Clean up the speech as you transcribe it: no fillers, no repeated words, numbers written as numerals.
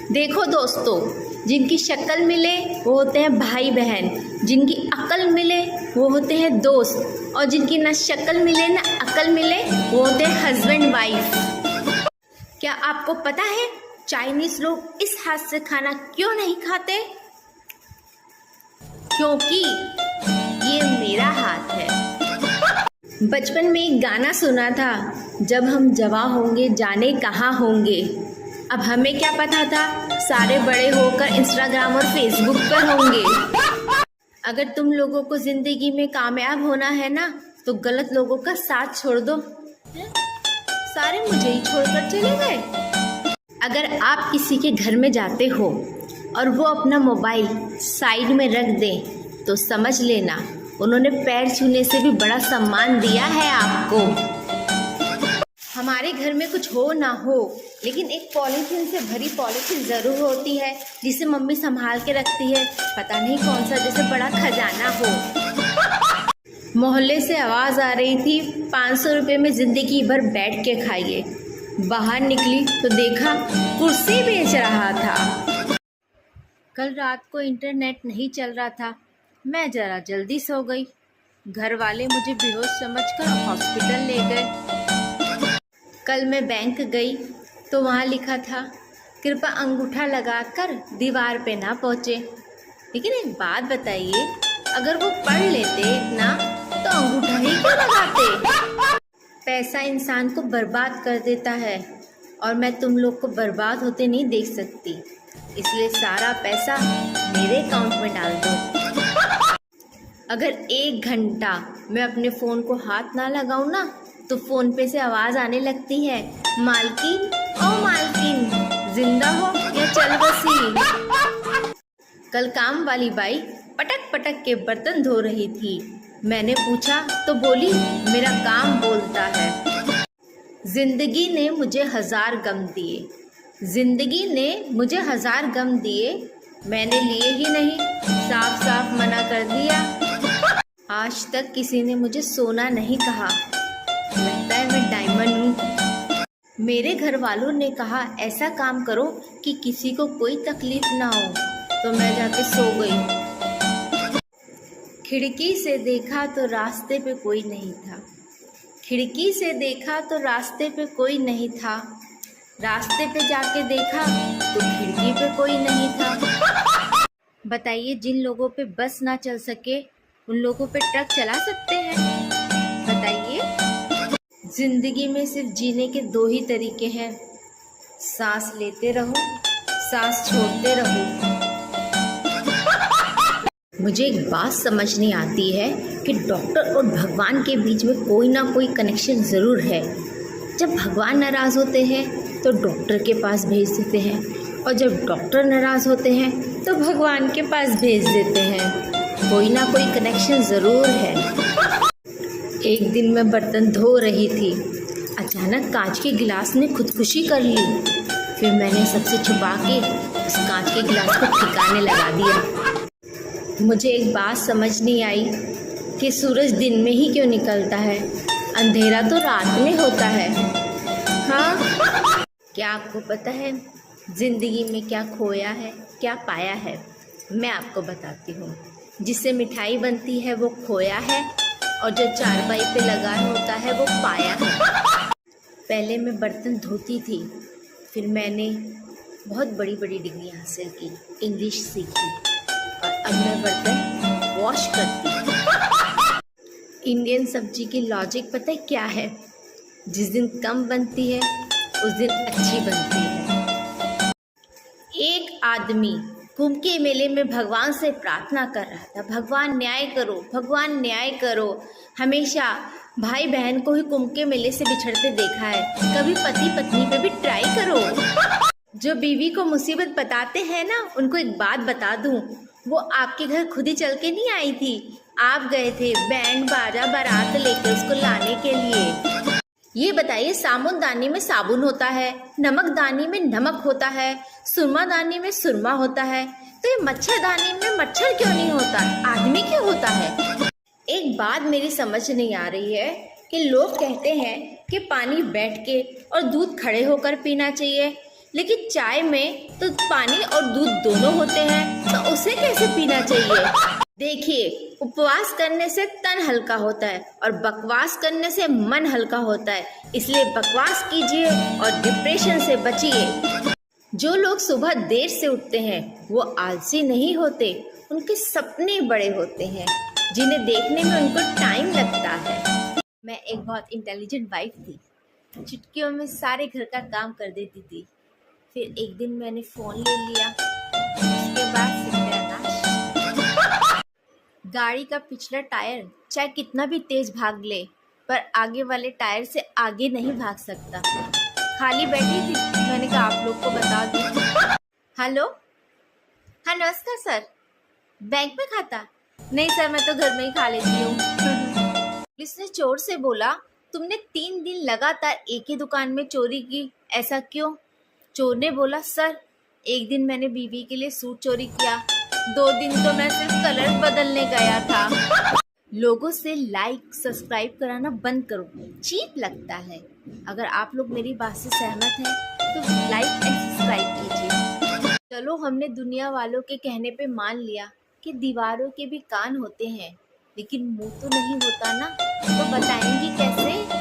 देखो दोस्तों, जिनकी शक्ल मिले वो होते हैं भाई बहन, जिनकी अक्ल मिले वो होते हैं दोस्त, और जिनकी ना शक्ल मिले ना अक्ल मिले वो होते हैं हस्बैंड वाइफ। क्या आपको पता है चाइनीज लोग इस हाथ से खाना क्यों नहीं खाते? क्योंकि ये मेरा हाथ है। बचपन में एक गाना सुना था, जब हम जवां होंगे जाने कहाँ होंगे। अब हमें क्या पता था, सारे बड़े होकर इंस्टाग्राम और फेसबुक पर होंगे। अगर तुम लोगों को जिंदगी में कामयाब होना है ना, तो गलत लोगों का साथ छोड़ दो। सारे मुझे ही छोड़कर चले गए। अगर आप किसी के घर में जाते हो और वो अपना मोबाइल साइड में रख दें, तो समझ लेना उन्होंने पैर छूने से भी बड़ा सम्मान दिया है आपको। हमारे घर में कुछ हो ना हो, लेकिन एक पॉलीथीन से भरी पॉलीथीन ज़रूर होती है, जिसे मम्मी संभाल के रखती है। पता नहीं कौन सा, जैसे बड़ा खजाना हो। मोहल्ले से आवाज़ आ रही थी, 500 रुपये में ज़िंदगी भर बैठ के खाइए। बाहर निकली तो देखा कुर्सी बेच रहा था। कल रात को इंटरनेट नहीं चल रहा था, मैं ज़रा जल्दी सो गई। घर वाले मुझे बेहोश समझकर हॉस्पिटल ले गए। कल मैं बैंक गई तो वहाँ लिखा था, कृपया अंगूठा लगाकर दीवार पे ना पहुँचे। लेकिन एक बात बताइए, अगर वो पढ़ लेते इतना तो अंगूठा ही क्यों लगाते? पैसा इंसान को बर्बाद कर देता है, और मैं तुम लोग को बर्बाद होते नहीं देख सकती, इसलिए सारा पैसा मेरे अकाउंट में डाल दो। अगर 1 घंटा मैं अपने फ़ोन को हाथ ना लगाऊं ना, तो फ़ोन पे से आवाज़ आने लगती है, मालकिन ओ मालकिन, जिंदा हो या चल बसी। कल काम वाली बाई पटक पटक के बर्तन धो रही थी। मैंने पूछा तो बोली, मेरा काम बोलता है। जिंदगी ने मुझे 1000 गम दिए, जिंदगी ने मुझे 1000 गम दिए, मैंने लिए ही नहीं, साफ साफ मना कर दिया। आज तक किसी ने मुझे सोना नहीं कहा, लगता है मैं डायमंड हूँ। मेरे घर वालों ने कहा ऐसा काम करो कि किसी को कोई तकलीफ ना हो, तो मैं जाके सो गई। खिड़की से देखा तो रास्ते पे कोई नहीं था, खिड़की से देखा तो रास्ते पे कोई नहीं था, रास्ते पे जाके देखा तो खिड़की पे कोई नहीं था। बताइए, जिन लोगों पे बस ना चल सके उन लोगों पे ट्रक चला सकते हैं? बताइए। जिंदगी में सिर्फ जीने के 2 ही तरीके हैं, सांस लेते रहो, सांस छोड़ते रहो। मुझे एक बात समझ नहीं आती है कि डॉक्टर और भगवान के बीच में कोई ना कोई कनेक्शन ज़रूर है। जब भगवान नाराज़ होते हैं तो डॉक्टर के पास भेज देते हैं, और जब डॉक्टर नाराज़ होते हैं तो भगवान के पास भेज देते हैं। कोई ना कोई कनेक्शन ज़रूर है। एक दिन मैं बर्तन धो रही थी, अचानक कांच के गिलास ने खुदकुशी कर ली। फिर मैंने सबसे छुपा के उस कांच के गिलास को ठिकाने लगा दिया। मुझे एक बात समझ नहीं आई कि सूरज दिन में ही क्यों निकलता है, अंधेरा तो रात में होता है। हाँ, क्या आपको पता है ज़िंदगी में क्या खोया है क्या पाया है? मैं आपको बताती हूँ। जिससे मिठाई बनती है वो खोया है, और जो चारपाई पे लगा होता है वो पाया है। पहले मैं बर्तन धोती थी, फिर मैंने बहुत बड़ी बड़ी डिग्री हासिल की, इंग्लिश सीखी, और अब मैं बर्तन वॉश करती हूँ। इंडियन सब्जी की लॉजिक पता है क्या है? जिस दिन कम बनती है उस दिन अच्छी बनती है। एक आदमी कुंभ के मेले में भगवान से प्रार्थना कर रहा था, भगवान न्याय करो, भगवान न्याय करो। हमेशा भाई बहन को ही कुंभ के मेले से बिछड़ते देखा है, कभी पति पत्नी पे भी ट्राई करो। जो बीवी को मुसीबत बताते हैं ना, उनको एक बात बता दूं, वो आपके घर खुद ही चल के नहीं आई थी, आप गए थे बैंड बाजा बारात लेके उसको लाने के लिए। ये बताइए, साबुनदानी में साबुन होता है, नमकदानी में नमक होता है, सुरमादानी में सुरमा होता है, तो ये मच्छरदानी में मच्छर क्यों नहीं होता, आदमी क्यों होता है? एक बात मेरी समझ नहीं आ रही है कि लोग कहते हैं कि पानी बैठ के और दूध खड़े होकर पीना चाहिए, लेकिन चाय में तो पानी और दूध दोनों होते हैं, तो उसे कैसे पीना चाहिए? देखिए, उपवास करने से तन हल्का होता है और बकवास करने से मन हल्का होता है, इसलिए बकवास कीजिए और डिप्रेशन से बचिए। जो लोग सुबह देर से उठते हैं वो आलसी नहीं होते, उनके सपने बड़े होते हैं जिन्हें देखने में उनको टाइम लगता है। मैं एक बहुत इंटेलिजेंट वाइफ थी, चुटकियों में सारे घर का काम कर देती थी। फिर एक दिन मैंने फ़ोन ले लिया, उसके बाद सत्यानाश। गाड़ी का पिछला टायर चाहे कितना भी तेज भाग ले, पर आगे वाले टायर से आगे नहीं भाग सकता। खाली बैठी थी, मैंने कहा आप लोग को बता दूं। हेलो, हाँ नमस्कार सर, बैंक में खाता? नहीं सर, मैं तो घर में ही खा लेती हूँ। पुलिस ने चोर से बोला, तुमने 3 दिन लगातार एक ही दुकान में चोरी की, ऐसा क्यों? चोर ने बोला, सर एक दिन मैंने बीवी के लिए सूट चोरी किया, 2 दिन तो मैं सिर्फ कलर बदलने गया था। लोगों से लाइक सब्सक्राइब कराना बंद करो, चीप लगता है। अगर आप लोग मेरी बात से सहमत हैं तो लाइक एंड सब्सक्राइब कीजिए। चलो, हमने दुनिया वालों के कहने पे मान लिया कि दीवारों के भी कान होते हैं, लेकिन मुंह तो नहीं होता ना, तो बताएंगी कैसे?